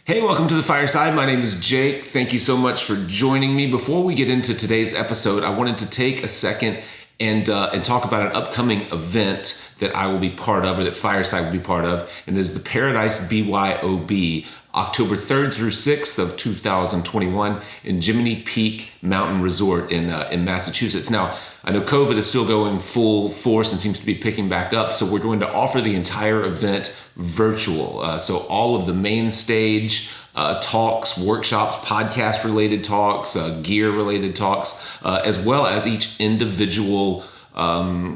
Hey, welcome to the Fireside. My name is Jake. Thank you so much for joining me. Before we get into today's episode, I wanted to take a second and talk about an upcoming event that I will be part of, or that Fireside will be part of, and it is the Paradise BYOB, October 3rd through 6th of 2021 in Jiminy Peak Mountain Resort in Massachusetts. Now, I know COVID is still going full force and seems to be picking back up, so we're going to offer the entire event virtual. So all of the main stage talks, workshops, podcast-related talks, gear-related talks, as well as each individual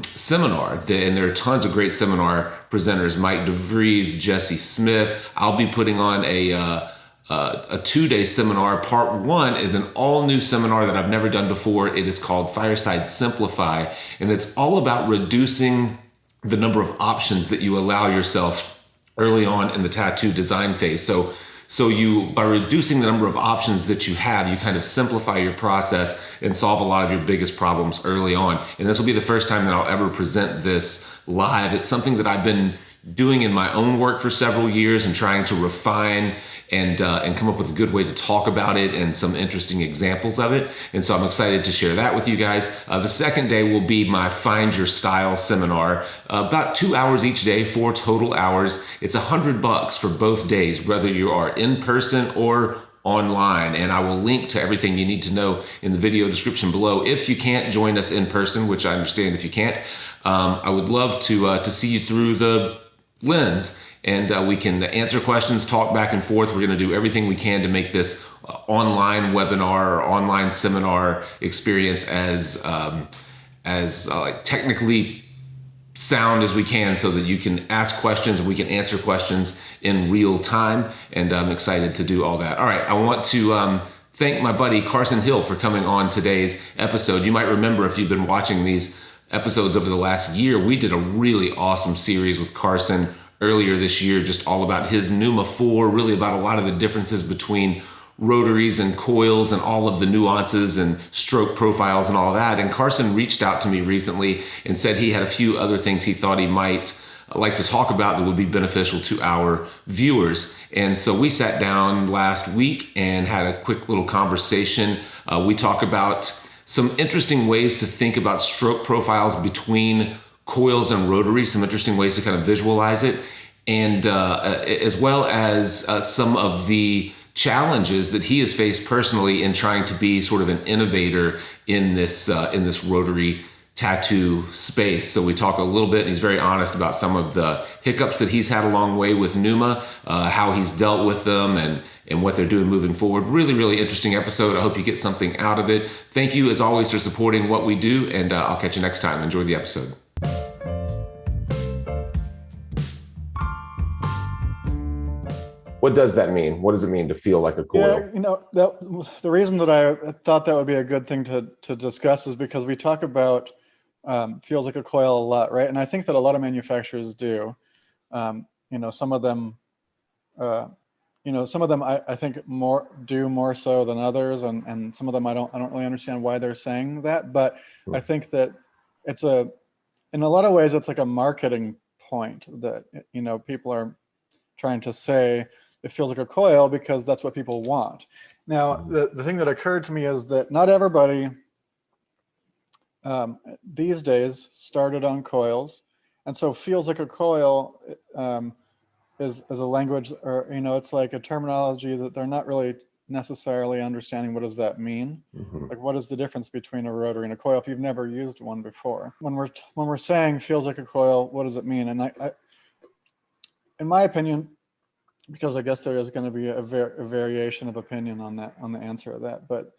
seminar. And there are tons of great seminar presenters: Mike DeVries, Jesse Smith. I'll be putting on a 2-day seminar. Part 1 is an all-new seminar that I've never done before. It is called Fireside Simplify, and it's all about reducing the number of options that you allow yourself early on in the tattoo design phase. So you, by reducing the number of options that you have, you kind of simplify your process and solve a lot of your biggest problems early on. And this will be the first time that I'll ever present this live. It's something that I've been doing in my own work for several years and trying to refine and come up with a good way to talk about it and some interesting examples of it. And so I'm excited to share that with you guys. The second day will be my Find Your Style seminar, about 2 hours each day, 4 total hours. It's $100 for both days, whether you are in person or online. And I will link to everything you need to know in the video description below. If you can't join us in person, which I understand if you can't, I would love to see you through the lens, and we can answer questions, talk back and forth. We're going to do everything we can to make this online webinar or online seminar experience as technically sound as we can, so that you can ask questions and we can answer questions in real time. And I'm excited to do all that. All right, I want to thank my buddy Carson Hill for coming on today's episode. You might remember, if you've been watching these episodes over the last year, we did a really awesome series with Carson earlier this year, just all about his Neuma 4, really about a lot of the differences between rotaries and coils and all of the nuances and stroke profiles and all that. And Carson reached out to me recently and said he had a few other things he thought he might like to talk about that would be beneficial to our viewers. And so we sat down last week and had a quick little conversation. We talk about some interesting ways to think about stroke profiles between coils and rotaries, some interesting ways to kind of visualize it, and as well as some of the challenges that he has faced personally in trying to be sort of an innovator in this rotary tattoo space. So we talk a little bit, and he's very honest about some of the hiccups that he's had along the way with Pneuma, how he's dealt with them, and what they're doing moving forward. Really, really interesting episode. I hope you get something out of it. Thank you, as always, for supporting what we do, and I'll catch you next time. Enjoy the episode. What does that mean? What does it mean to feel like a coil? Yeah, the reason that I thought that would be a good thing to discuss is because we talk about feels like a coil a lot, right? And I think that a lot of manufacturers do. Some of them, I think more so than others, and some of them I don't really understand why they're saying that. But I think that in a lot of ways, it's like a marketing point that people are trying to say it feels like a coil because that's what people want. Now, the thing that occurred to me is that not everybody these days started on coils, and so feels like a coil is a language, or it's like a terminology that they're not really necessarily understanding. What does that mean? Like, what is the difference between a rotary and a coil if you've never used one before? When we're saying feels like a coil, what does it mean? And I in my opinion, because I guess there is going to be a variation of opinion on the answer of that, but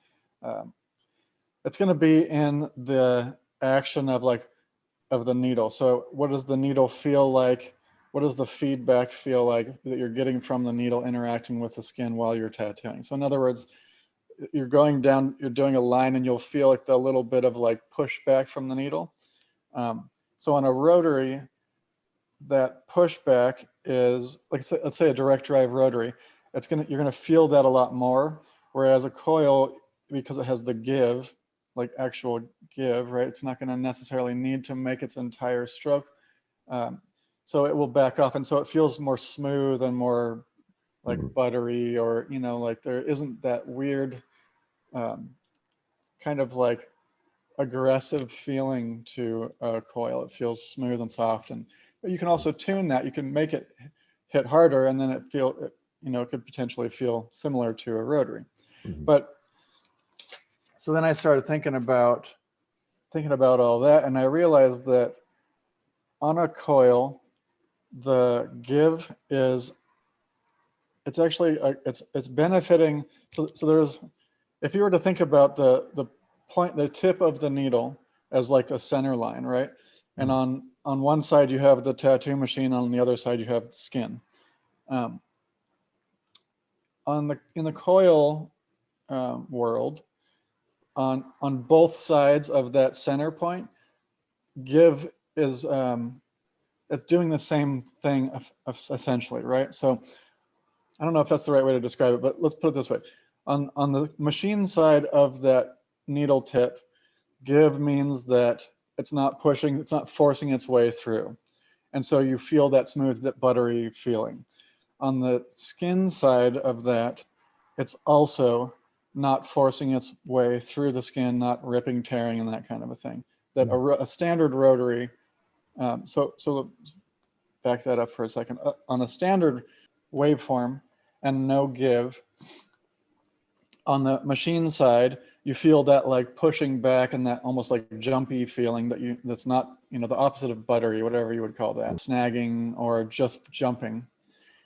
it's going to be in the action of the needle. So what does the needle feel like? What does the feedback feel like that you're getting from the needle interacting with the skin while you're tattooing? So in other words, you're going down, you're doing a line, and you'll feel like the little bit of pushback from the needle. So on a rotary, that pushback is let's say a direct drive rotary. You're gonna feel that a lot more. Whereas a coil, because it has the give, actual give, right? It's not gonna necessarily need to make its entire stroke. So it will back off, and so it feels more smooth and more like buttery, or, you know, like there isn't that weird kind of like aggressive feeling to a coil. It feels smooth and soft, and you can also tune that. You can make it hit harder, and then it could potentially feel similar to a rotary. But so then I started thinking about all that, and I realized that on a coil, the give is, it's actually it's benefiting. So there's, if you were to think about the tip of the needle as like a center line, right? And on one side you have the tattoo machine, on the other side you have skin. In the coil world, on both sides of that center point, give is it's doing the same thing essentially, right? So I don't know if that's the right way to describe it, but let's put it this way. On the machine side of that needle tip, give means that it's not pushing, it's not forcing its way through. And so you feel that smooth, that buttery feeling. On the skin side of that, it's also not forcing its way through the skin, not ripping, tearing, and that kind of a thing. That a standard rotary, so back that up for a second. On a standard waveform and no give, on the machine side, you feel that like pushing back and that almost like jumpy feeling that's not, the opposite of buttery, whatever you would call that, snagging or just jumping.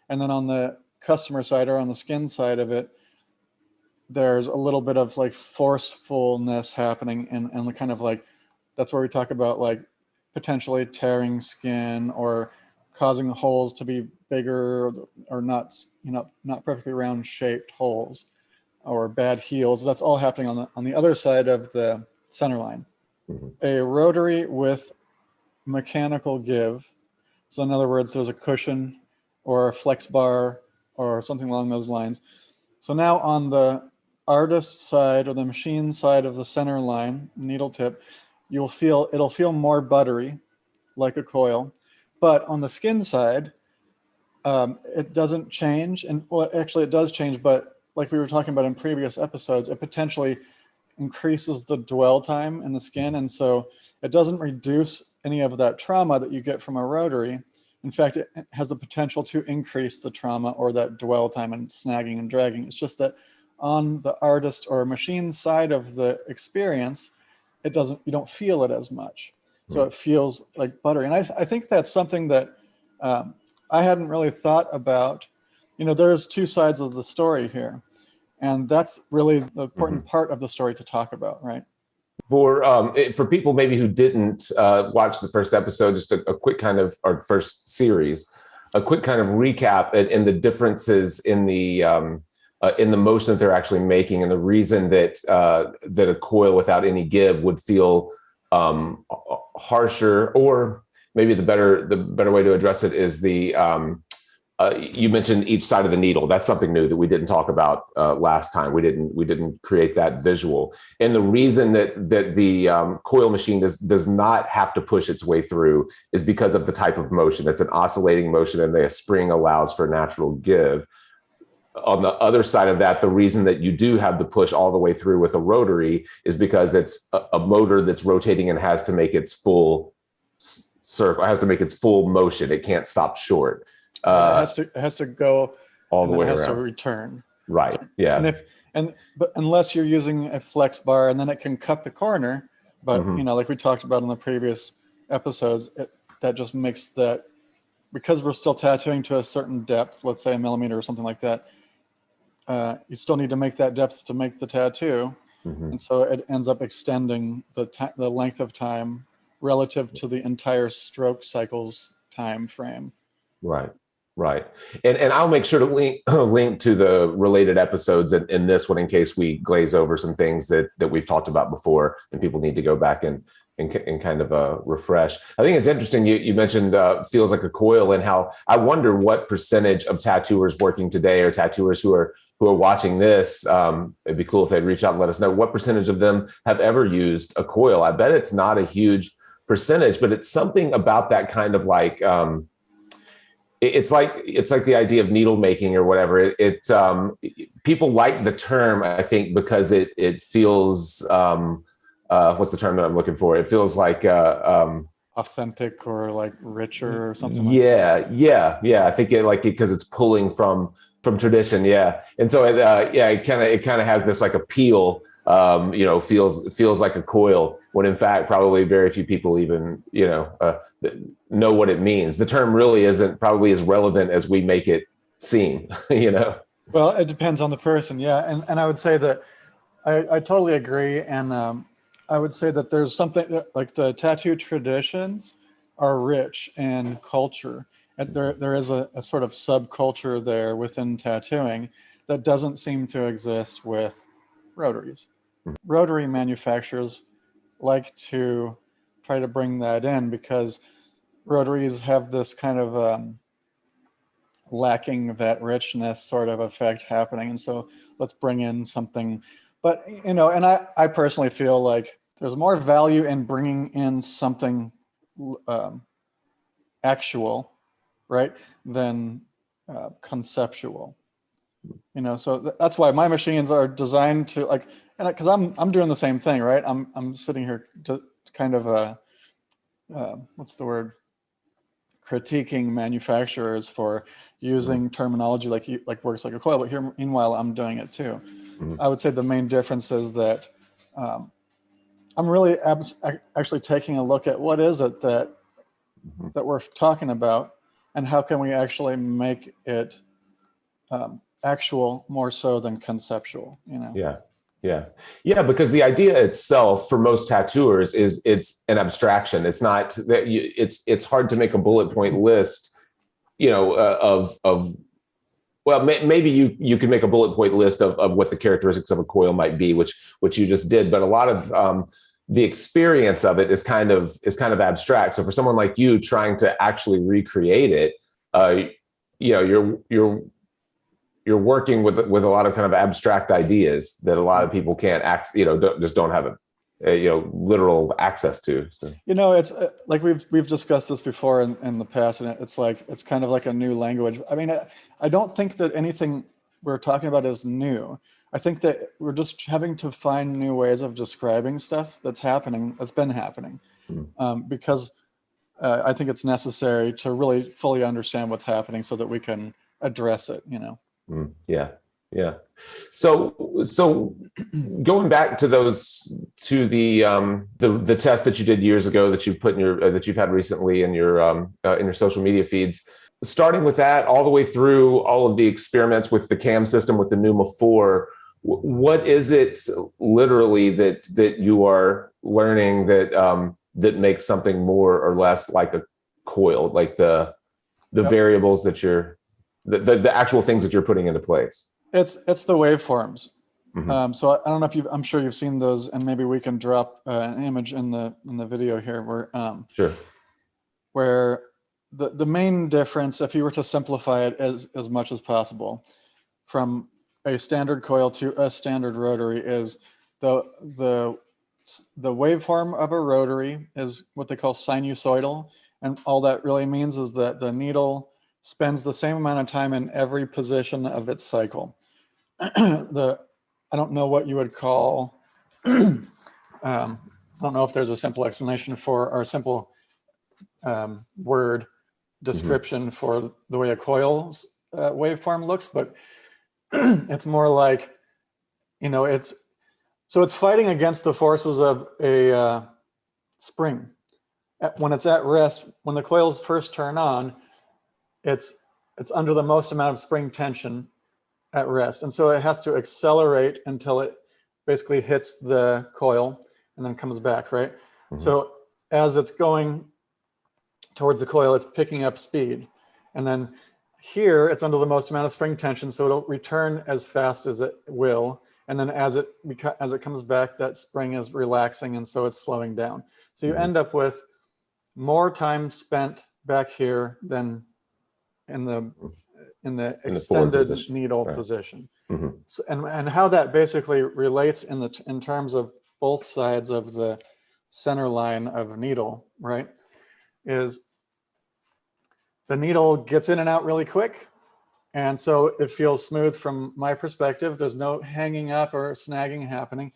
And then on the customer side, or on the skin side of it, there's a little bit of like forcefulness happening, and kind of like, that's where we talk about like potentially tearing skin or causing holes to be bigger, or not perfectly round shaped holes, or bad heels. That's all happening on the other side of the center line. A rotary with mechanical give, so in other words, there's a cushion or a flex bar or something along those lines. So now on the artist side, or the machine side of the center line, needle tip, it'll feel more buttery, like a coil. But on the skin side, it doesn't change. And well, actually it does change, but like we were talking about in previous episodes, it potentially increases the dwell time in the skin. And so it doesn't reduce any of that trauma that you get from a rotary. In fact, it has the potential to increase the trauma or that dwell time and snagging and dragging. It's just that on the artist or machine side of the experience, you don't feel it as much. So it feels like buttery. And I think that's something that I hadn't really thought about. There's two sides of the story here. And that's really the important part of the story to talk about, right? For people maybe who didn't watch the first episode, just a quick kind of, or first series, a quick kind of recap and the differences in the motion that they're actually making, and the reason that a coil without any give would feel harsher, or maybe the better way to address it is you mentioned each side of the needle. That's something new that we didn't talk about last time. We didn't create that visual. And the reason that the coil machine does not have to push its way through is because of the type of motion. It's an oscillating motion, and the spring allows for natural give. On the other side of that, the reason that you do have to push all the way through with a rotary is because it's a motor that's rotating and has to make its full circle, has to make its full motion. It can't stop short. It has to go all the way around. It has to return. Right. Yeah. But unless you're using a flex bar, and then it can cut the corner. But like we talked about in the previous episodes, that just makes that, because we're still tattooing to a certain depth, let's say a millimeter or something like that, you still need to make that depth to make the tattoo. And so it ends up extending the length of time relative to the entire stroke cycle's time frame. Right. And I'll make sure to link to the related episodes in this one, in case we glaze over some things that we've talked about before and people need to go back and kind of refresh. I think it's interesting. You mentioned feels like a coil, and how I wonder what percentage of tattooers working today, or tattooers who are watching this, it'd be cool if they'd reach out and let us know what percentage of them have ever used a coil. I bet it's not a huge percentage, but it's something about that kind of like, it's like the idea of needle making or whatever. People like the term, I think, because it feels what's the term that I'm looking for? It feels like Authentic or like richer or something like that. yeah. I think because it's pulling from tradition, yeah. And so it kind of has this like appeal. Feels like a coil when in fact probably very few people even know what it means. The term really isn't probably as relevant as we make it seem. Well, it depends on the person, yeah. And I would say that I totally agree. And I would say that there's something like the tattoo traditions are rich in culture. And there is a sort of subculture there within tattooing that doesn't seem to exist with rotaries. Rotary manufacturers like to try to bring that in because rotaries have this kind of lacking that richness sort of effect happening. And so let's bring in something. But, and I personally feel like there's more value in bringing in something actual, right, than conceptual. So that's why my machines are designed to like, and because I'm doing the same thing, right? I'm sitting here to kind of what's the word? Critiquing manufacturers for using terminology like works like a coil, but here meanwhile I'm doing it too. I would say the main difference is that I'm really actually taking a look at what is it that we're talking about and how can we actually make it actual more so than conceptual. Yeah, because the idea itself for most tattooers is it's an abstraction. It's not that it's hard to make a bullet point list, of well, maybe you can make a bullet point list of what the characteristics of a coil might be, which you just did, but a lot of the experience of it is kind of abstract. So for someone like you trying to actually recreate it, you're working with a lot of kind of abstract ideas that a lot of people can't don't have a literal access to. So. It's like we've discussed this before in the past, and it's kind of like a new language. I mean, I don't think that anything we're talking about is new. I think that we're just having to find new ways of describing stuff that's been happening, because I think it's necessary to really fully understand what's happening so that we can address it. Yeah. So going back to the tests that you did years ago that you've put in that you've had recently in your social media feeds, starting with that all the way through all of the experiments with the cam system with the Neuma 4, what is it literally that you are learning that makes something more or less like a coil, like the variables that you're the actual things that you're putting into place? It's the waveforms. So I don't know if I'm sure you've seen those, and maybe we can drop an image in the video here where Sure. Where the main difference, if you were to simplify it as much as possible, from a standard coil to a standard rotary, is the waveform of a rotary is what they call sinusoidal, and all that really means is that the needle spends the same amount of time in every position of its cycle. I don't know what you would call, I don't know if there's a simple explanation for, or a simple word description for the way a coil's waveform looks, but it's more like, it's fighting against the forces of a spring. When it's at rest, when the coils first turn on, it's under the most amount of spring tension at rest. And so it has to accelerate until it basically hits the coil and then comes back, right? So as it's going towards the coil, it's picking up speed. And then here, it's under the most amount of spring tension, so it'll return as fast as it will. And then as it comes back, that spring is relaxing, and so it's slowing down. So you end up with more time spent back here than in the extended needle position. So, and how that basically relates in terms of both sides of the center line of needle, right, is the needle gets in and out really quick. And so it feels smooth from my perspective. There's no hanging up or snagging happening.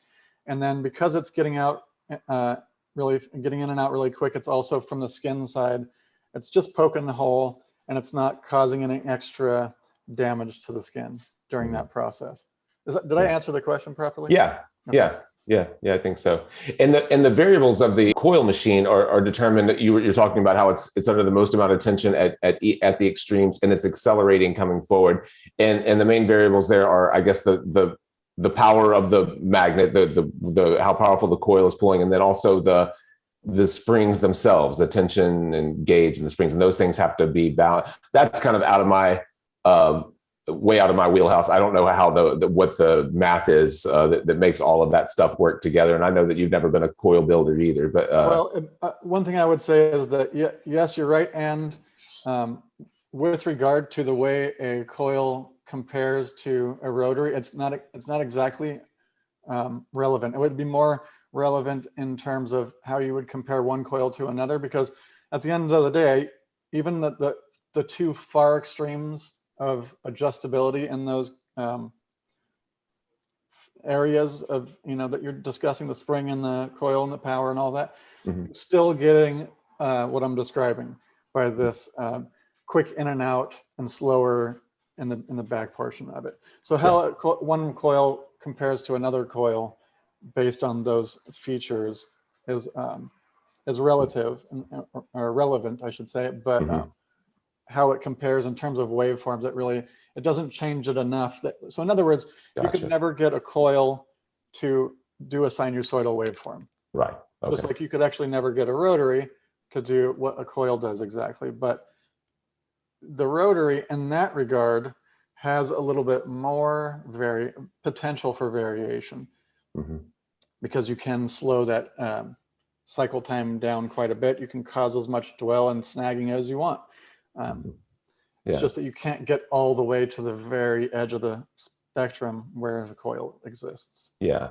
And then because it's getting out, getting in and out really quick, it's also from the skin side. It's just poking the hole and it's not causing any extra damage to the skin during that process. Did I answer the question properly? Yeah, Okay. yeah, I think so. And the variables of the coil machine are determined. You're talking about how it's under the most amount of tension at the extremes, and it's accelerating coming forward. And the main variables there are, I guess, the power of the magnet, the how powerful the coil is pulling, and then also the springs themselves, the tension and gauge and the springs, and those things have to be balanced. That's kind of out of my way out of my wheelhouse. I don't know how what the math is that makes all of that stuff work together. And I know that you've never been a coil builder either. But well, one thing I would say is that yes, you're right. And with regard to the way a coil compares to a rotary, it's not exactly relevant. It would be more relevant in terms of how you would compare one coil to another, because at the end of the day, even the two far extremes of adjustability in those areas of, that you're discussing, the spring and the coil and the power and all that, still getting what I'm describing by this quick in and out and slower in the back portion of it. So how one coil compares to another coil based on those features is relative or relevant, I should say, but how it compares in terms of waveforms, it doesn't change it enough. So in other words, you could never get a coil to do a sinusoidal waveform. Right. Okay. Just like you could actually never get a rotary to do what a coil does exactly. But the rotary in that regard has a little bit more potential for variation, because you can slow that cycle time down quite a bit. You can cause as much dwell and snagging as you want. It's just that you can't get all the way to the very edge of the spectrum where the coil exists. Yeah.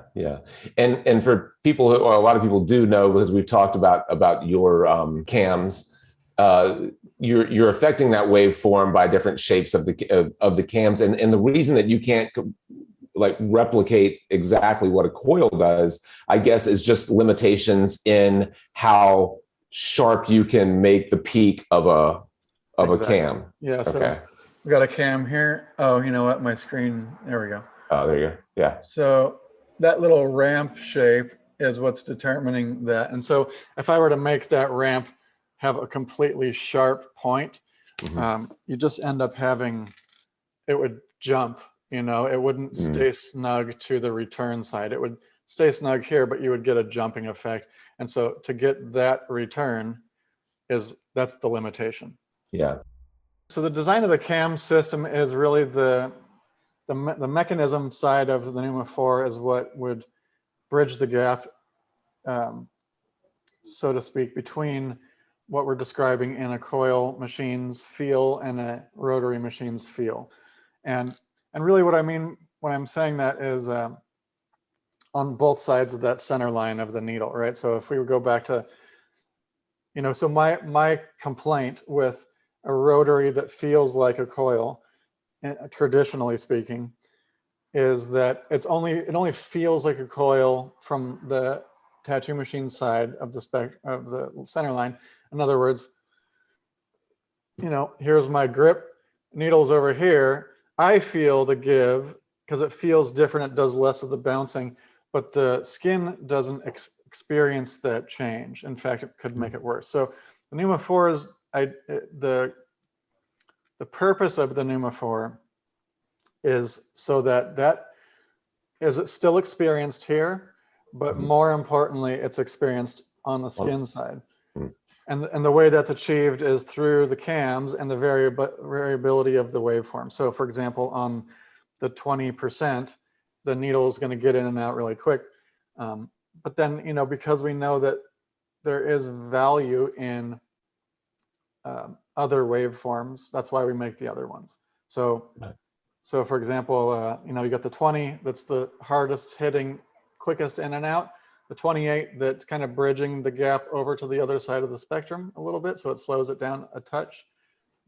And for people or a lot of people do know, because we've talked about your cams, you're affecting that waveform by different shapes of the cams, and the reason that you can't like replicate exactly what a coil does, I guess, is just limitations in how sharp you can make the peak of a cam. Yeah. So we got a cam here. Oh, you know what? My screen. There we go. Oh, there you go. Yeah. So that little ramp shape is what's determining that. And so if I were to make that ramp have a completely sharp point, you just end up having, it would jump, it wouldn't stay snug to the return side. It would stay snug here, but you would get a jumping effect. And so to get that return that's the limitation. Yeah. So the design of the cam system is really the mechanism side of the Neuma 4 is what would bridge the gap, so to speak, between what we're describing in a coil machine's feel and a rotary machine's feel. And really what I mean when I'm saying that is on both sides of that center line of the needle, right? So if we would go back to, so my complaint with a rotary that feels like a coil, traditionally speaking, is that it only feels like a coil from the tattoo machine side of the center line. In other words, here's my grip, needle's over here. I feel the give because it feels different. It does less of the bouncing, but the skin doesn't experience that change. In fact, it could make it worse. So the Neuma 4 is the purpose of the Neuma 4 is so that is it still experienced here, but more importantly, it's experienced on the skin side. And the way that's achieved is through the cams and the variability of the waveform. So for example, on the 20%, the needle is going to get in and out really quick. But then, because we know that there is value in other waveforms, that's why we make the other ones. So for example, you got the 20, that's the hardest hitting, quickest in and out. The 28, that's kind of bridging the gap over to the other side of the spectrum a little bit, so it slows it down a touch.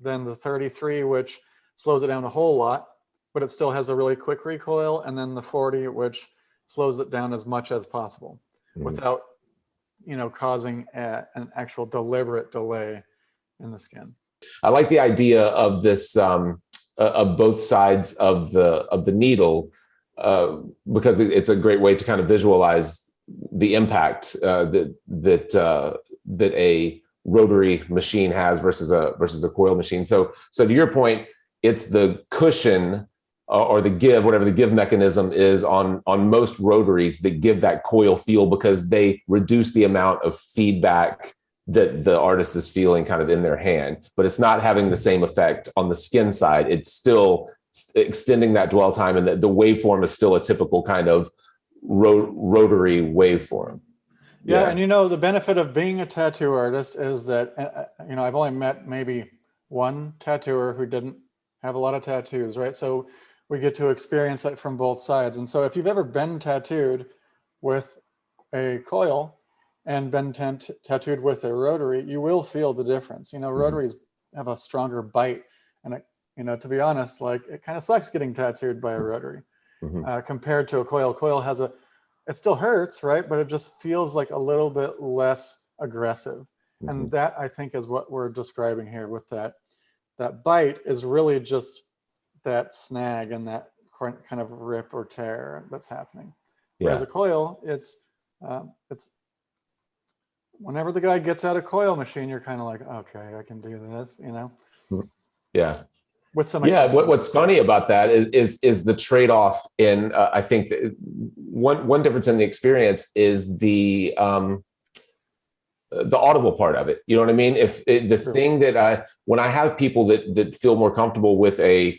then the 33, which slows it down a whole lot, but it still has a really quick recoil, and then the 40, which slows it down as much as possible without, causing an actual deliberate delay in the skin. I like the idea of this, of both sides of the needle, because it's a great way to kind of visualize the impact that a rotary machine has versus a coil machine. So to your point, it's the cushion or the give, whatever the give mechanism is on most rotaries that give that coil feel, because they reduce the amount of feedback that the artist is feeling kind of in their hand, but it's not having the same effect on the skin side. It's still extending that dwell time, and the waveform is still a typical kind of rotary waveform. Yeah, and the benefit of being a tattoo artist is that, I've only met maybe one tattooer who didn't have a lot of tattoos, right? So we get to experience it from both sides. And so if you've ever been tattooed with a coil and been tattooed with a rotary, you will feel the difference. Rotaries have a stronger bite, and to be honest, like, it kind of sucks getting tattooed by a rotary compared to a coil. Coil has it still hurts, right? But it just feels like a little bit less aggressive. And that, I think, is what we're describing here with that bite, is really just that snag and that kind of rip or tear that's happening. Whereas a coil, it's whenever the guy gets out a coil machine, you're kind of like, okay, I can do this, Yeah. With some what's funny about that is the trade-off in, I think that one difference in the experience is the audible part of it. You know what I mean? If the thing that when I have people that feel more comfortable with a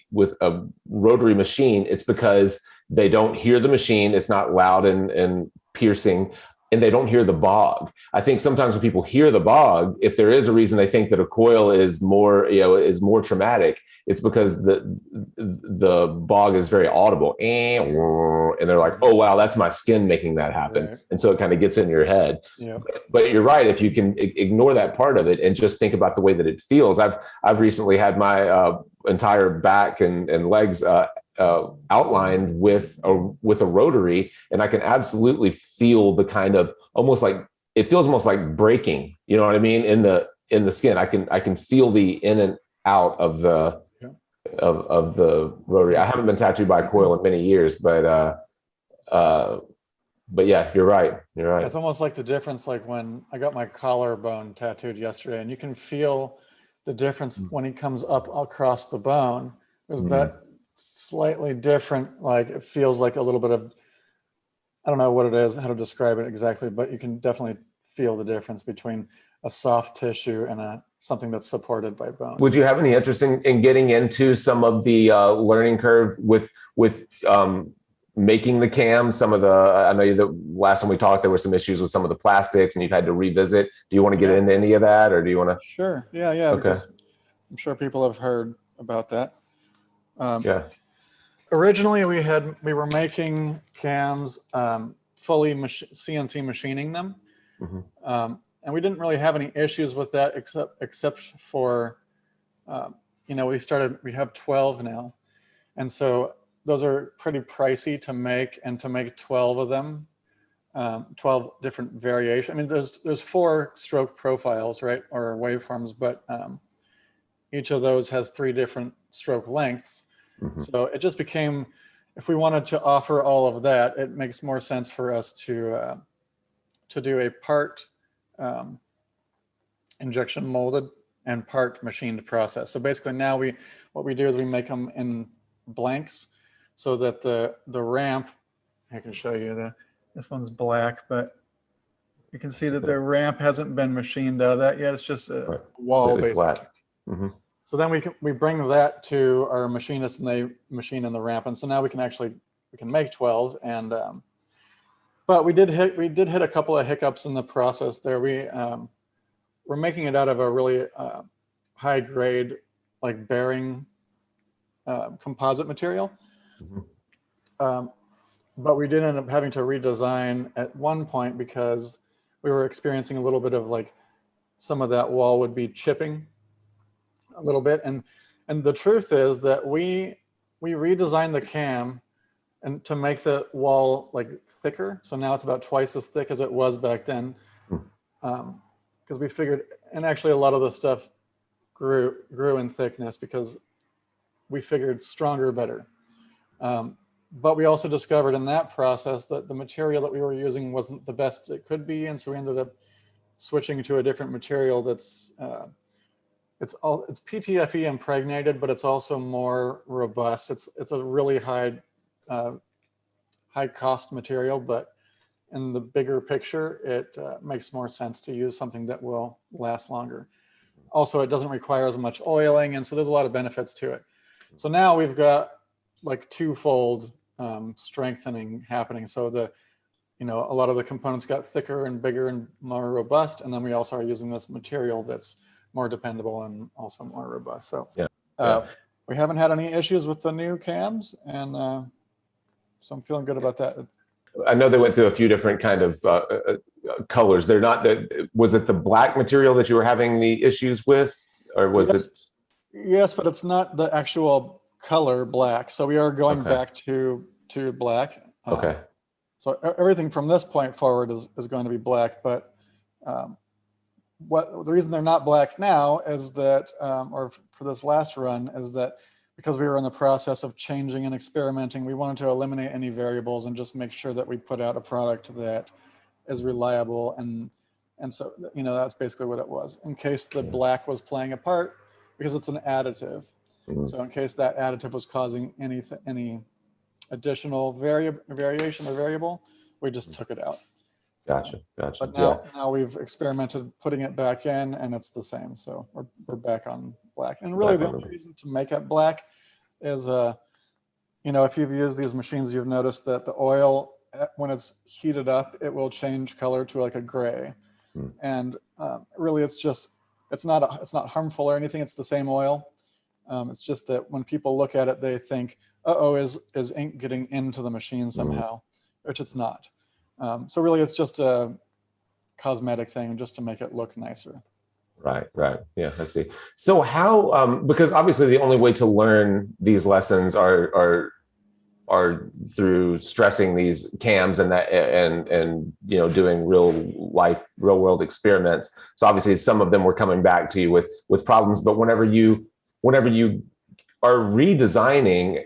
rotary machine, it's because they don't hear the machine. It's not loud and piercing, and they don't hear the bog. I think sometimes when people hear the bog, if there is a reason they think that a coil is more traumatic, it's because the bog is very audible, and they're like, oh wow, that's my skin making that happen. Right. And so it kind of gets in your head. Yeah. But you're right, if you can ignore that part of it and just think about the way that it feels. I've recently had my entire back and legs outlined with a rotary, and I can absolutely feel the kind of it feels almost like breaking, you know what I mean, in the skin. I can feel the in and out of the of the rotary. I haven't been tattooed by a coil in many years, but yeah, you're right. It's almost like the difference, like when I got my collarbone tattooed yesterday, and you can feel the difference when it comes up across the bone. There's that slightly different, like, it feels like a little bit of, I don't know what it is, how to describe it exactly, but you can definitely feel the difference between a soft tissue and something that's supported by bone. Would you have any interest in getting into some of the learning curve with making the cams? I know the last time we talked, there were some issues with some of the plastics and you've had to revisit. Do you want to get into any of that, or do you want to? Sure. Yeah. Okay. Because I'm sure people have heard about that. Originally, we were making cams, fully CNC machining them, and we didn't really have any issues with that, except for, we have 12 now, and so those are pretty pricey to make, and to make 12 of them, 12 different variations. I mean, there's 4 stroke profiles, right, or waveforms, but each of those has 3 different stroke lengths. So it just became, if we wanted to offer all of that, it makes more sense for us to do a part injection molded and part machined process. So basically now what we do is we make them in blanks, so that the ramp, I can show you this one's black, but you can see that the ramp hasn't been machined out of that yet. It's just a wall, basically. Flat. So then we bring that to our machinists, and they machine in the ramp, and so now we can make 12. And but we did hit a couple of hiccups in the process there. We're making it out of a really high grade, like, bearing composite material, but we did end up having to redesign at one point because we were experiencing a little bit of, like, some of that wall would be chipping a little bit. And the truth is that we redesigned the cam and to make the wall like thicker. So now it's about twice as thick as it was back then. Because we figured, and actually a lot of the stuff grew in thickness because we figured stronger, better. But we also discovered in that process that the material that we were using wasn't the best it could be. And so we ended up switching to a different material that's, it's PTFE impregnated, but it's also more robust. It's a really high cost material, but in the bigger picture, it makes more sense to use something that will last longer. Also, it doesn't require as much oiling, and so there's a lot of benefits to it. So now we've got like twofold strengthening happening. So a lot of the components got thicker and bigger and more robust, and then we also are using this material that's more dependable and also more robust. So we haven't had any issues with the new cams, and so I'm feeling good about that. I know they went through a few different kind of colors. They're not was it the black material that you were having the issues with, or was it? Yes, but it's not the actual color black. So we are going back to black. Okay. So everything from this point forward is going to be black, but the reason they're not black now is that, or for this last run, is that because we were in the process of changing and experimenting, we wanted to eliminate any variables and just make sure that we put out a product that is reliable. And so, that's basically what it was, in case the black was playing a part, because it's an additive. So in case that additive was causing any additional variation or variable, we just took it out. Gotcha. But now we've experimented putting it back in, and it's the same. So we're back on black. And really, the only reason to make it black is, if you've used these machines, you've noticed that the oil, when it's heated up, it will change color to like a gray. And really, it's not harmful or anything. It's the same oil. It's just that when people look at it, they think, "Uh-oh, is ink getting into the machine somehow?" Which it's not. So really, it's just a cosmetic thing, just to make it look nicer. Right. Yeah, I see. So how, because obviously the only way to learn these lessons are through stressing these cams and doing real world experiments. So obviously some of them were coming back to you with problems, but whenever you are redesigning,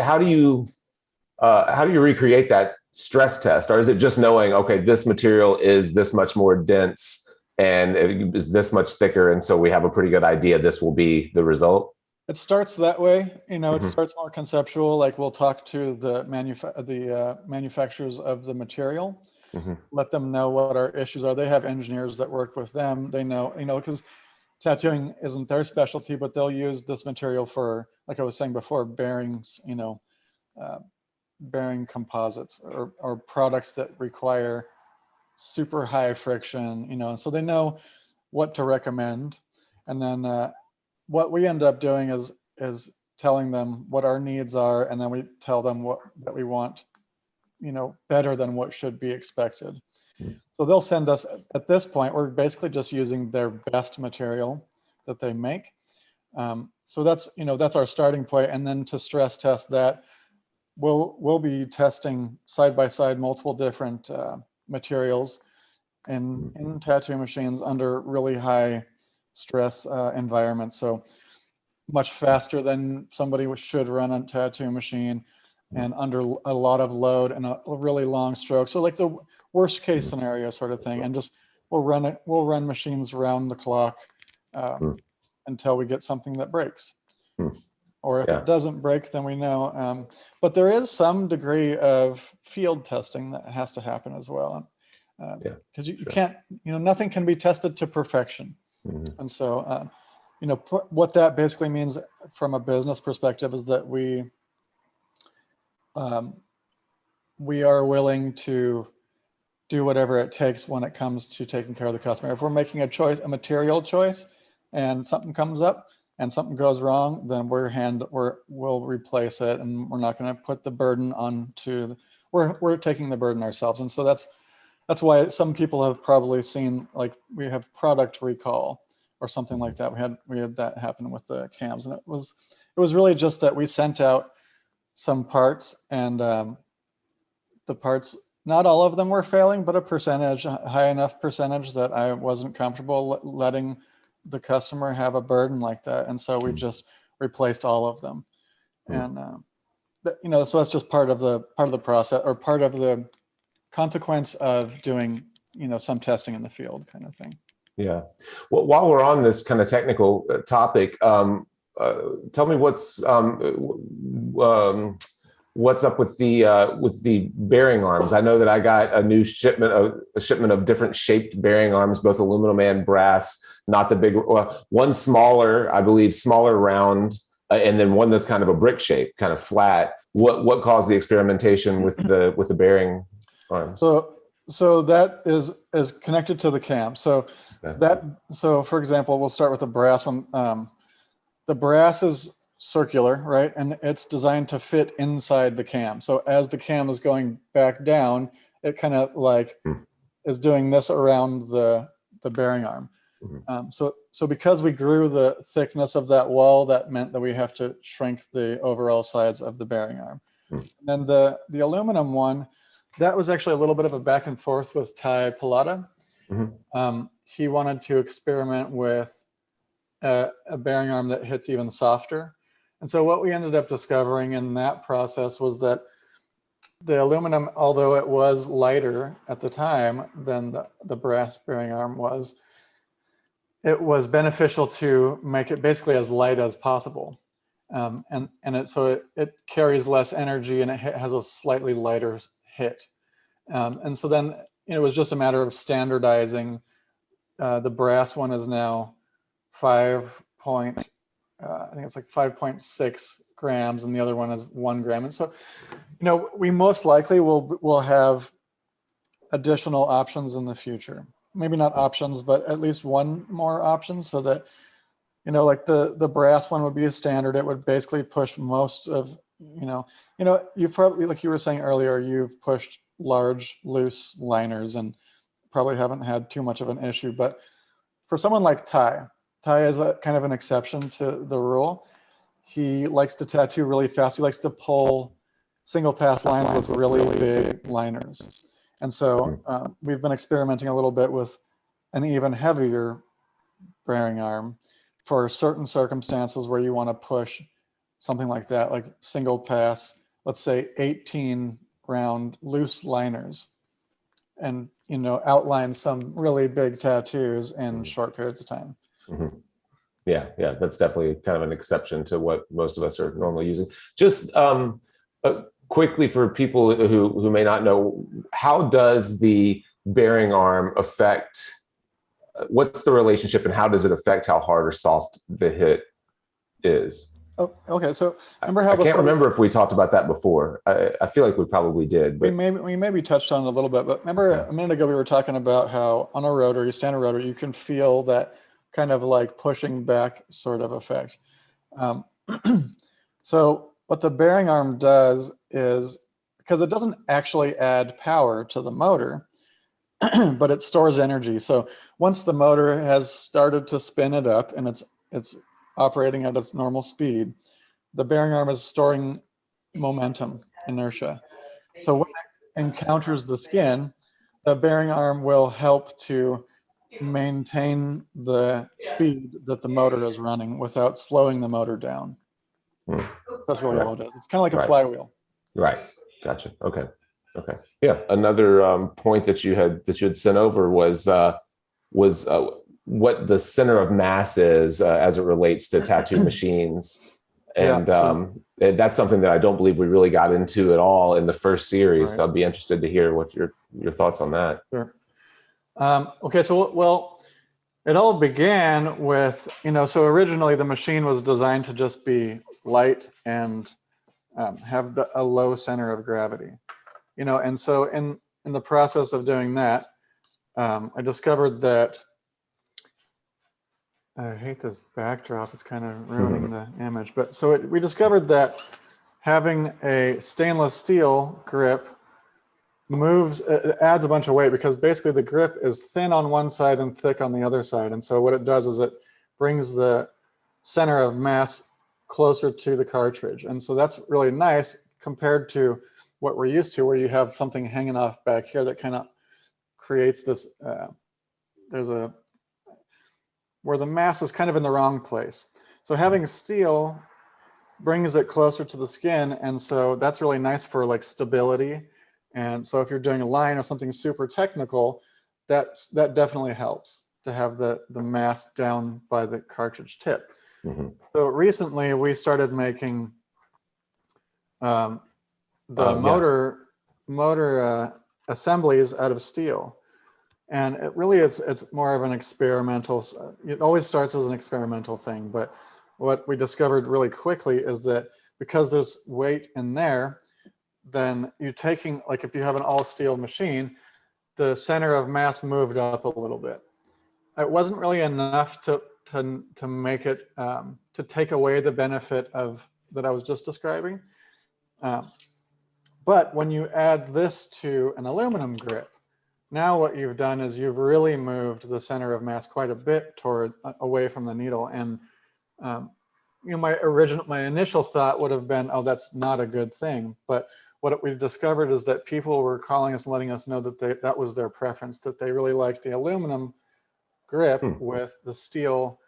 how do you recreate that stress test? Or is it just knowing, okay, this material is this much more dense and it is this much thicker, and so we have a pretty good idea this will be the result? It starts that way. It starts more conceptual. Like we'll talk to the manufacturers of the material, let them know what our issues are. They have engineers that work with them. They know, because tattooing isn't their specialty, but they'll use this material for, like I was saying before, bearings, bearing composites or products that require super high friction, and so they know what to recommend. And then what we end up doing is telling them what our needs are, and then we tell them that we want, better than what should be expected. So they'll send us, at this point, we're basically just using their best material that they make. So that's our starting point. And then to stress test that, we'll be testing side by side multiple different materials in tattoo machines under really high stress environments. So much faster than somebody should run a tattoo machine, and under a lot of load and a really long stroke. So like the worst case scenario sort of thing. And just we'll run machines around the clock until we get something that breaks. Or if it doesn't break, then we know. But there is some degree of field testing that has to happen as well. Because you can't, nothing can be tested to perfection. And so, what that basically means from a business perspective is that we are willing to do whatever it takes when it comes to taking care of the customer. If we're making a material choice, and something comes up and something goes wrong, then we'll replace it, and we're not going to put the burden we're taking the burden ourselves. And so that's why some people have probably seen, like, we have product recall, or something like that. We had that happen with the cams, and it was really just that we sent out some parts, and the parts, not all of them were failing, but a high enough percentage that I wasn't comfortable letting the customer have a burden like that. And so we just replaced all of them. And, so that's just part of the process, or part of the consequence of doing, some testing in the field kind of thing. Yeah. Well, while we're on this kind of technical topic, tell me what's up with the bearing arms. I know that I got a shipment of different shaped bearing arms, both aluminum and brass. Not the big, one smaller, I believe, smaller round, and then one that's kind of a brick shape, kind of flat. What caused the experimentation with the bearing arms? So that is connected to the cam. So for example, we'll start with the brass one. The brass is circular, right? And it's designed to fit inside the cam. So as the cam is going back down, it kind of like is doing this around the bearing arm. So because we grew the thickness of that wall, that meant that we have to shrink the overall size of the bearing arm. And then the aluminum one, that was actually a little bit of a back and forth with Ty Pilata. He wanted to experiment with a bearing arm that hits even softer. And so what we ended up discovering in that process was that the aluminum, although it was lighter at the time than the brass bearing arm was, it was beneficial to make it basically as light as possible. So it carries less energy, and it has a slightly lighter hit. And so then it was just a matter of standardizing. The brass one is now I think it's like 5.6 grams, and the other one is 1 gram. And so, we most likely will have additional options in the future. Maybe not options, but at least one more option, so that, like the brass one would be a standard. It would basically push most of, you've probably, like you were saying earlier, you've pushed large, loose liners and probably haven't had too much of an issue. But for someone like Ty is a kind of an exception to the rule. He likes to tattoo really fast. He likes to pull single pass lines with really big liners. And so we've been experimenting a little bit with an even heavier bearing arm for certain circumstances where you want to push something like that, like single pass, let's say 18 round loose liners, and outline some really big tattoos in short periods of time. Yeah, that's definitely kind of an exception to what most of us are normally using. Just quickly, for people who may not know, how does the bearing arm affect, what's the relationship, and how does it affect how hard or soft the hit is? Oh, okay. So remember how I can't remember if we talked about that before. I feel like we probably did. But we maybe touched on it a little bit, but remember a minute ago we were talking about how on a rotary, standard rotary, you can feel that kind of like pushing back sort of effect. So what the bearing arm does is, because it doesn't actually add power to the motor, but it stores energy. So once the motor has started to spin it up and it's operating at its normal speed, the bearing arm is storing momentum, inertia. So when it encounters the skin, the bearing arm will help to maintain the speed that the motor is running without slowing the motor down. That's really all it is. It's kind of like a flywheel. Right. Gotcha. Okay. Yeah. Another point that you had sent over was what the center of mass is as it relates to tattoo machines. And that's something that I don't believe we really got into at all in the first series. Right. So I'd be interested to hear what your thoughts on that. Sure. Okay. So, it all began with, so originally the machine was designed to just be light and have a low center of gravity, and so in the process of doing that, I discovered that, I hate this backdrop, it's kind of ruining the image, but so we discovered that having a stainless steel grip it adds a bunch of weight, because basically the grip is thin on one side and thick on the other side. And so what it does is brings the center of mass closer to the cartridge. And so that's really nice compared to what we're used to, where you have something hanging off back here that kind of creates this, where the mass is kind of in the wrong place. So having steel brings it closer to the skin, and so that's really nice for like stability. And so if you're doing a line or something super technical, that definitely helps to have the mass down by the cartridge tip. Mm-hmm. So recently we started making the motor assemblies out of steel. And it really it's more of an experimental, it always starts as an experimental thing, but what we discovered really quickly is that because there's weight in there, then you're taking, like if you have an all steel machine, the center of mass moved up a little bit. It wasn't really enough to make it, to take away the benefit of that I was just describing. But when you add this to an aluminum grip, now what you've done is you've really moved the center of mass quite a bit away from the needle. And my initial thought would have been, oh, that's not a good thing. But what we've discovered is that people were calling us and letting us know that that was their preference, that they really liked the aluminum grip with the steel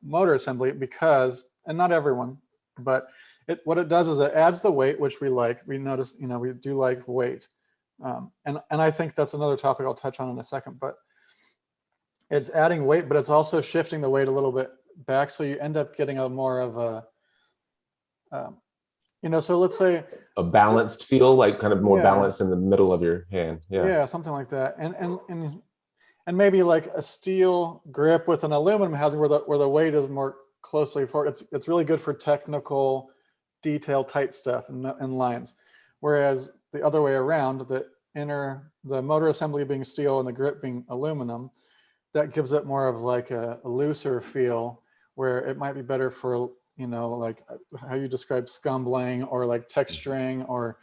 motor assembly because, and not everyone, but what it does is it adds the weight, which we like. We notice, we do like weight. And I think that's another topic I'll touch on in a second, but it's adding weight, but it's also shifting the weight a little bit back. So you end up getting a more of a, so let's say a balanced feel, like kind of more yeah, balanced in the middle of your hand. Yeah. Yeah, something like that. And maybe like a steel grip with an aluminum housing where the weight is more closely forward. It's really good for technical, detail, tight stuff and lines. Whereas the other way around, the motor assembly being steel and the grip being aluminum, that gives it more of like a looser feel where it might be better for, like how you describe scumbling or like texturing or,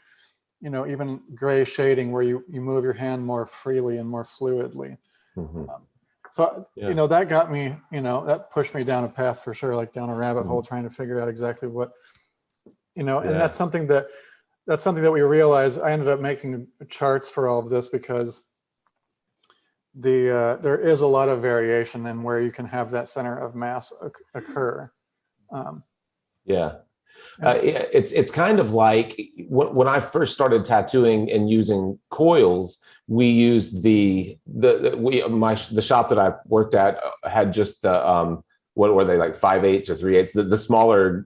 even gray shading where you move your hand more freely and more fluidly. Mm-hmm. That got me, that pushed me down a path for sure, like down a rabbit hole trying to figure out exactly what, and that's something that we realized. I ended up making charts for all of this because there is a lot of variation in where you can have that center of mass occur. It's kind of like when I first started tattooing and using coils, we used the shop that I worked at had just the what were they, like 5/8 or 3/8, the smaller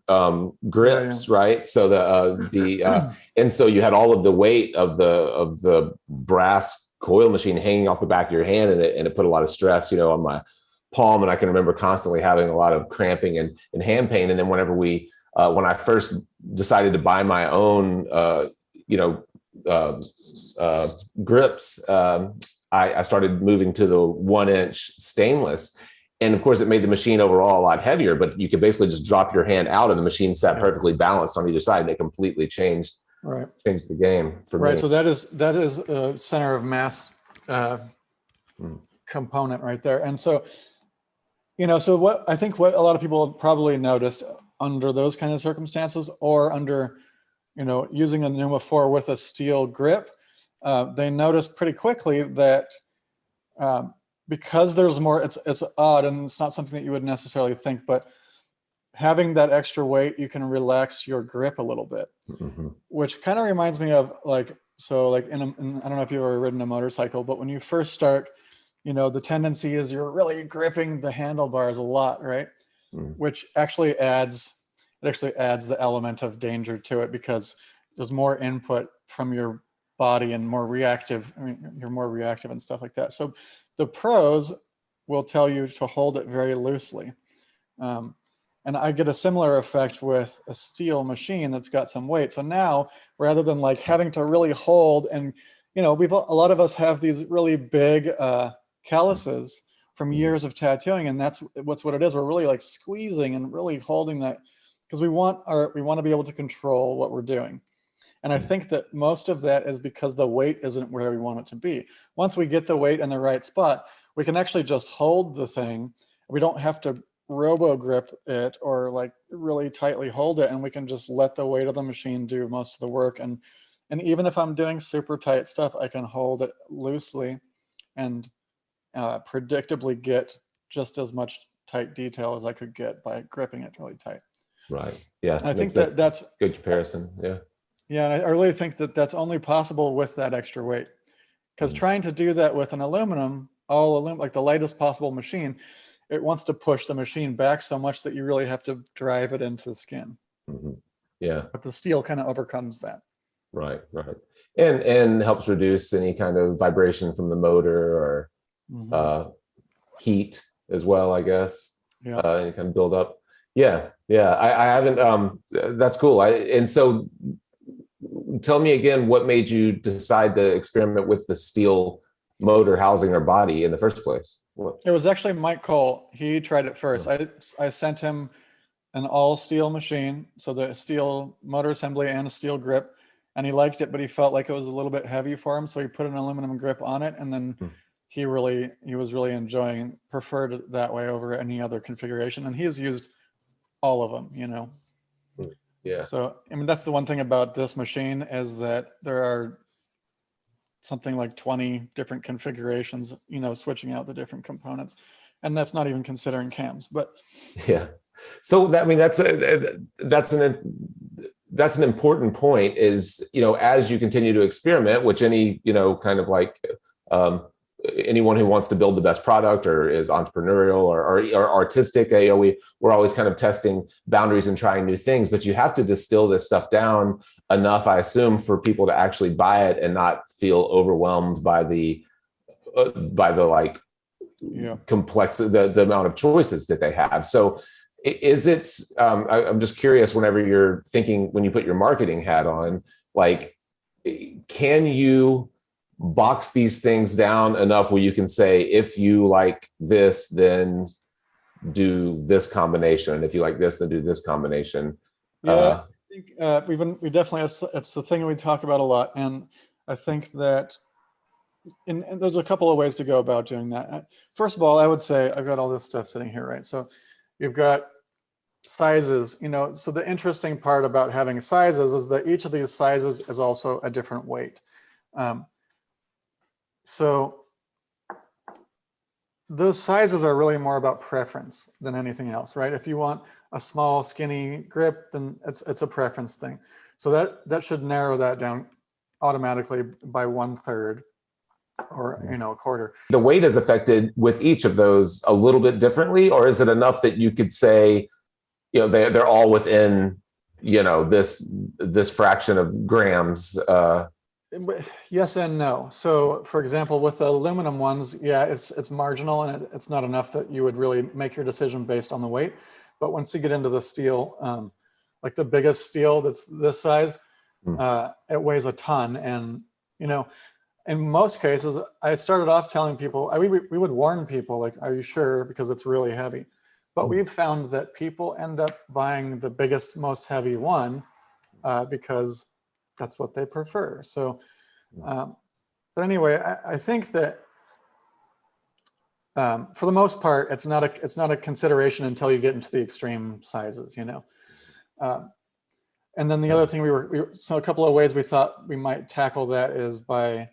grips, right? So and so you had all of the weight of the brass coil machine hanging off the back of your hand, and it put a lot of stress, on my palm, and I can remember constantly having a lot of cramping and hand pain. And then whenever when I first decided to buy my own, grips, I started moving to the 1-inch stainless. And of course, it made the machine overall a lot heavier, but you could basically just drop your hand out and the machine sat perfectly balanced on either side. And it completely changed the game for me. Right. So that is a center of mass component right there. And so, so what I think what a lot of people probably noticed under those kind of circumstances, or under, using a Neuma 4 with a steel grip, they noticed pretty quickly that because there's more, it's odd and it's not something that you would necessarily think, but having that extra weight, you can relax your grip a little bit, which kind of reminds me of I don't know if you've ever ridden a motorcycle, but when you first start, the tendency is you're really gripping the handlebars a lot, right? Which actually adds the element of danger to it because there's more input from your body and more reactive. You're more reactive and stuff like that. So the pros will tell you to hold it very loosely. And I get a similar effect with a steel machine that's got some weight. So now, rather than like having to really hold, and a lot of us have these really big calluses from years of tattooing, and that's what it is. We're really like squeezing and really holding that because we want to be able to control what we're doing. And I think that most of that is because the weight isn't where we want it to be. Once we get the weight in the right spot, we can actually just hold the thing we don't have to robo grip it or like really tightly hold it, and we can just let the weight of the machine do most of the work. And even if I'm doing super tight stuff, I can hold it loosely and predictably get just as much tight detail as I could get by gripping it really tight. Right. Yeah. And I think that's good comparison. Yeah. Yeah, and I really think that that's only possible with that extra weight, because trying to do that with an aluminum, like the lightest possible machine, it wants to push the machine back so much that you really have to drive it into the skin. Yeah. But the steel kind of overcomes that. Right. Right. And helps reduce any kind of vibration from the motor or heat as well, I guess. Yeah. Any kind of build up. Yeah. Yeah. I haven't, that's cool. And so tell me again, what made you decide to experiment with the steel motor housing or body in the first place? It was actually Mike Coil. He tried it first. I sent him an all steel machine, so the steel motor assembly and a steel grip, and he liked it, but he felt like it was a little bit heavy for him, so he put an aluminum grip on it, and then he was really enjoying, preferred it that way over any other configuration, and he's used all of them, you know. Yeah. So I mean, that's the one thing about this machine, is that there are something like 20 different configurations, you know, switching out the different components, and that's not even considering cams. But yeah, so that, I mean, that's an important point, is, you know, as you continue to experiment, which any, you know, kind of like anyone who wants to build the best product or is entrepreneurial or artistic, we're always kind of testing boundaries and trying new things, but you have to distill this stuff down enough, I assume, for people to actually buy it and not feel overwhelmed by the like complex, the amount of choices that they have. So is it, I'm just curious, whenever you're thinking, when you put your marketing hat on, like, can you box these things down enough where you can say, if you like this, then do this combination, and if you like this, then do this combination? I think we definitely, it's the thing we talk about a lot, and I think that and there's a couple of ways to go about doing that. First of all, I would say, I've got all this stuff sitting here, right? So you've got sizes, you know, so the interesting part about having sizes is that each of these sizes is also a different weight. So those sizes are really more about preference than anything else, right? If you want a small, skinny grip, then it's a preference thing. So that should narrow that down automatically by 1/3 or, you know, a quarter. The weight is affected with each of those a little bit differently, or is it enough that you could say, you know, they're all within, you know, this fraction of grams? Yes and no. So for example, with the aluminum ones, yeah, it's marginal, and it's not enough that you would really make your decision based on the weight. But once you get into the steel, like the biggest steel that's this size, it weighs a ton. And, you know, in most cases, I started off telling people, we would warn people, like, are you sure? Because it's really heavy. But we've found that people end up buying the biggest, most heavy one because that's what they prefer. So, but anyway, I think that for the most part, it's not a consideration until you get into the extreme sizes, you know. And then the other thing so a couple of ways we thought we might tackle that is by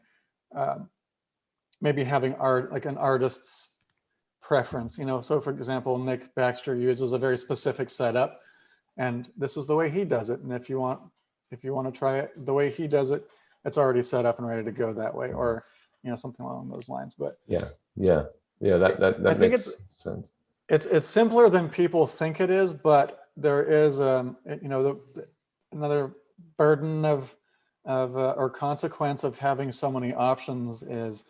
maybe having like an artist's preference, you know. So for example, Nick Baxter uses a very specific setup, and this is the way he does it. And if you want to try it the way he does it, it's already set up and ready to go that way, or, you know, something along those lines. But that makes sense. It's simpler than people think it is, but there is you know, another burden of or consequence of having so many options is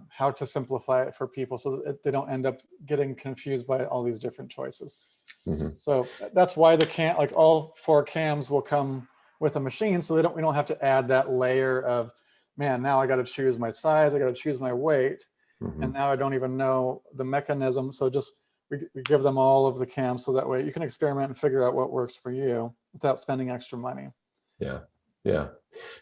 how to simplify it for people so that they don't end up getting confused by all these different choices. So that's why like all 4 cams will come with a machine, so we don't have to add that layer of, man, now I got to choose my size, I got to choose my weight, and now I don't even know the mechanism. So just we give them all of the cams, so that way you can experiment and figure out what works for you without spending extra money. Yeah.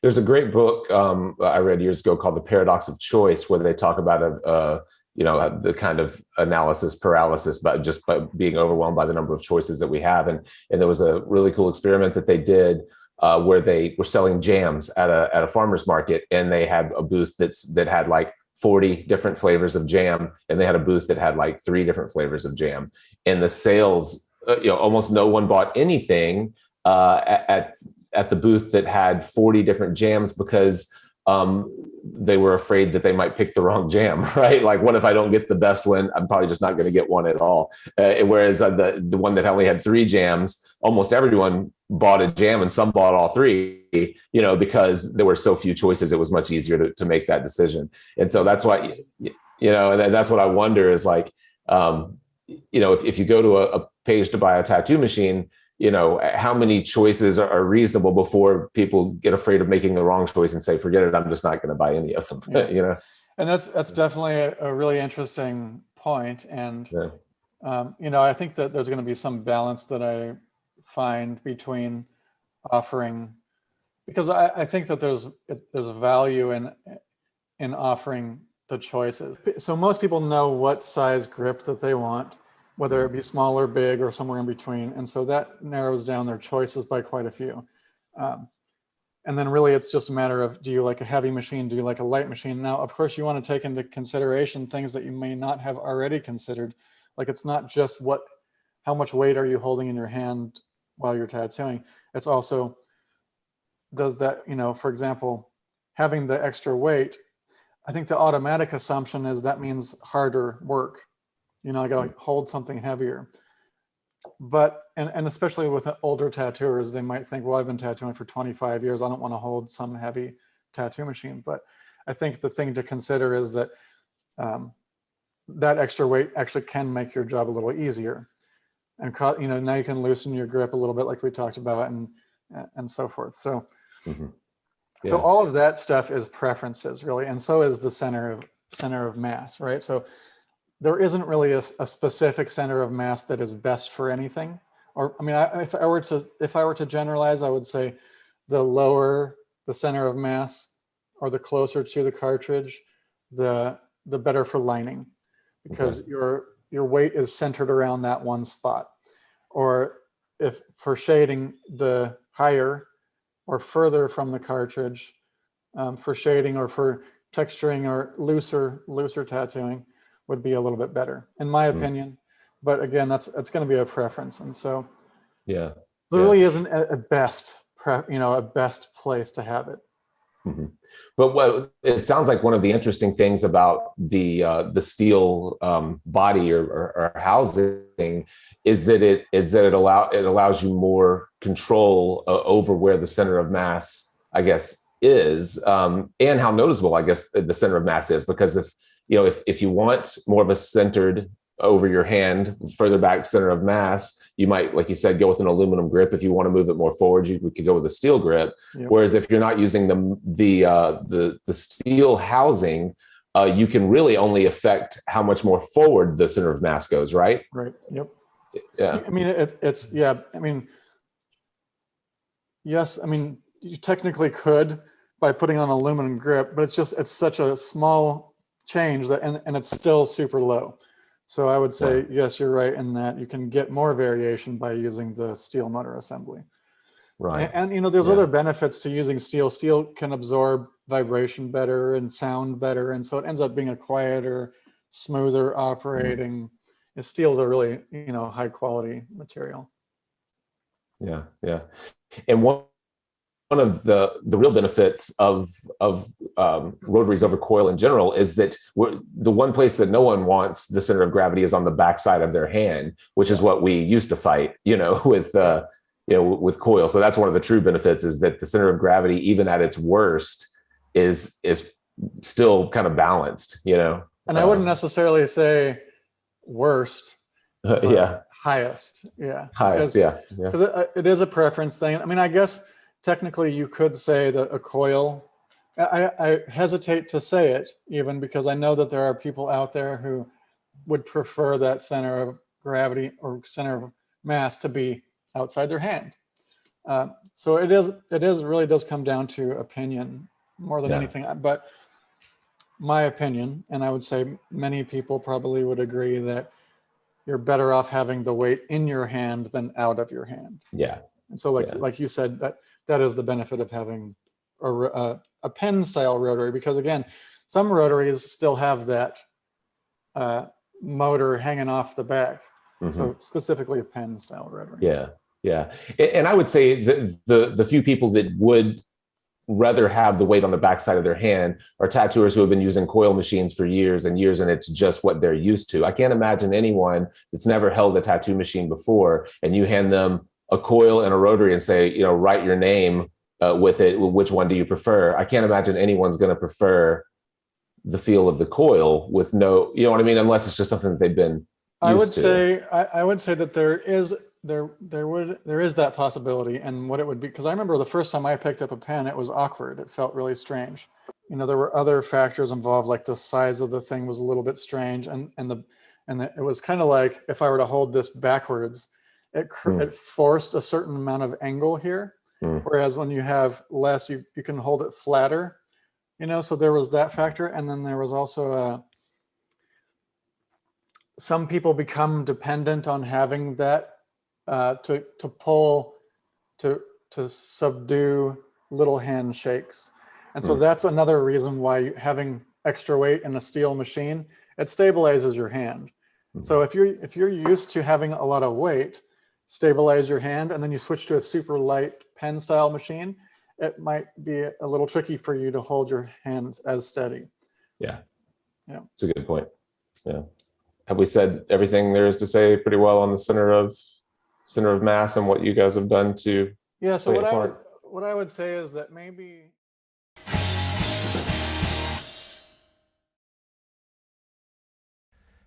There's a great book I read years ago called The Paradox of Choice, where they talk about the kind of analysis paralysis, but just by being overwhelmed by the number of choices that we have. And there was a really cool experiment that they did where they were selling jams at a farmer's market, and they had a booth that had like 40 different flavors of jam, and they had a booth that had like 3 different flavors of jam. And the sales, almost no one bought anything at the booth that had 40 different jams, because they were afraid that they might pick the wrong jam, right? Like, what if I don't get the best one? I'm probably just not going to get one at all. Whereas the one that only had 3 jams, almost everyone bought a jam, and some bought all 3, because there were so few choices. It was much easier to make that decision. And so that's why, and that's what I wonder is like, if you go to a page to buy a tattoo machine, how many choices are reasonable before people get afraid of making the wrong choice and say, forget it, I'm just not going to buy any of them. Yeah. And that's definitely a really interesting point. And, yeah. I think that there's going to be some balance that I find between offering, because I think that there's value in offering the choices. So most people know what size grip that they want, whether it be small or big or somewhere in between. And so that narrows down their choices by quite a few. And then really it's just a matter of, do you like a heavy machine? Do you like a light machine? Now, of course, you want to take into consideration things that you may not have already considered. Like, it's not just how much weight are you holding in your hand while you're tattooing? It's also, does that, for example, having the extra weight, I think the automatic assumption is that means harder work. I got to hold something heavier. But, and especially with older tattooers, they might think, well, I've been tattooing for 25 years. I don't want to hold some heavy tattoo machine. But I think the thing to consider is that that extra weight actually can make your job a little easier. And, now you can loosen your grip a little bit, like we talked about, and so forth. So, So all of that stuff is preferences, really. And so is the center of mass, right? So there isn't really a specific center of mass that is best for anything. Or, I mean, if I were to generalize, I would say the lower the center of mass, or the closer to the cartridge, the better for lining, because your weight is centered around that one spot. Or if for shading, the higher or further from the cartridge, for shading or for texturing or looser tattooing, would be a little bit better, in my opinion. But again, that's going to be a preference. And so there really isn't a best place to have it. But what it sounds like, one of the interesting things about the steel body or housing is that it allows you more control over where the center of mass, I guess, is, and how noticeable, I guess, the center of mass is. Because if you want more of a centered over your hand, further back center of mass, you might, like you said, go with an aluminum grip. If you want to move it more forward, we could go with a steel grip. Whereas if you're not using the steel housing, you can really only affect how much more forward the center of mass goes, right? Right. Yep. Yeah. I mean, it's I mean, yes. I mean, you technically could by putting on an aluminum grip, but it's such a small change that, and it's still super low. So I would say, yes, you're right in that you can get more variation by using the steel motor assembly. Right. And there's other benefits to using steel. Steel can absorb vibration better and sound better. And so it ends up being a quieter, smoother operating. Steel is a really, high quality material. Yeah. Yeah. And one of the real benefits of rotaries over coil in general is that the one place that no one wants the center of gravity is on the backside of their hand, which is what we used to fight, with coil. So that's one of the true benefits, is that the center of gravity, even at its worst, is still kind of balanced, And I wouldn't necessarily say worst. Highest. Yeah. Highest. Because it is a preference thing. I mean, I guess technically you could say that a coil, I hesitate to say it even, because I know that there are people out there who would prefer that center of gravity or center of mass to be outside their hand. So it really does come down to opinion more than anything. But my opinion, and I would say many people probably would agree that you're better off having the weight in your hand than out of your hand. Yeah. And so like you said, that is the benefit of having a pen style rotary, because again, some rotaries still have that motor hanging off the back. So specifically a pen style rotary. Yeah. Yeah. And I would say the few people that would rather have the weight on the backside of their hand are tattooers who have been using coil machines for years and years, and it's just what they're used to. I can't imagine anyone that's never held a tattoo machine before and you hand them a coil and a rotary and say, you know, write your name with it. Which one do you prefer? I can't imagine anyone's going to prefer the feel of the coil with no, you know what I mean? Unless it's just something that they've been I would used to. say I would say that there is that possibility, and what it would be, because I remember the first time I picked up a pen, it was awkward. It felt really strange. You know, there were other factors involved, like the size of the thing was a little bit strange, and it was kind of like if I were to hold this backwards, it forced a certain amount of angle here, whereas when you have less, you can hold it flatter. You know, so there was that factor, and then there was also some people become dependent on having that to pull, to subdue little hand shakes. And so that's another reason why having extra weight in a steel machine, it stabilizes your hand. So if you're used to having a lot of weight, stabilize your hand, and then you switch to a super light pen style machine, it might be a little tricky for you to hold your hands as steady. Yeah. Yeah. It's a good point. Yeah. Have we said everything there is to say pretty well on the center of mass and what you guys have done to? Yeah. So what I would say is that maybe.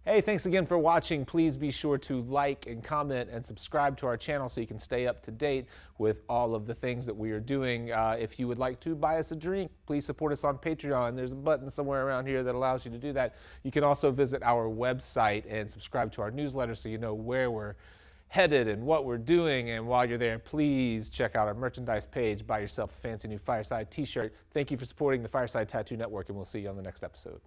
Hey, thanks again for watching. Please be sure to like and comment and subscribe to our channel so you can stay up to date with all of the things that we are doing. If you would like to buy us a drink, please support us on Patreon. There's a button somewhere around here that allows you to do that. You can also visit our website and subscribe to our newsletter so you know where we're headed and what we're doing. And while you're there, please check out our merchandise page. Buy yourself a fancy new Fireside t-shirt. Thank you for supporting the Fireside Tattoo Network, and we'll see you on the next episode.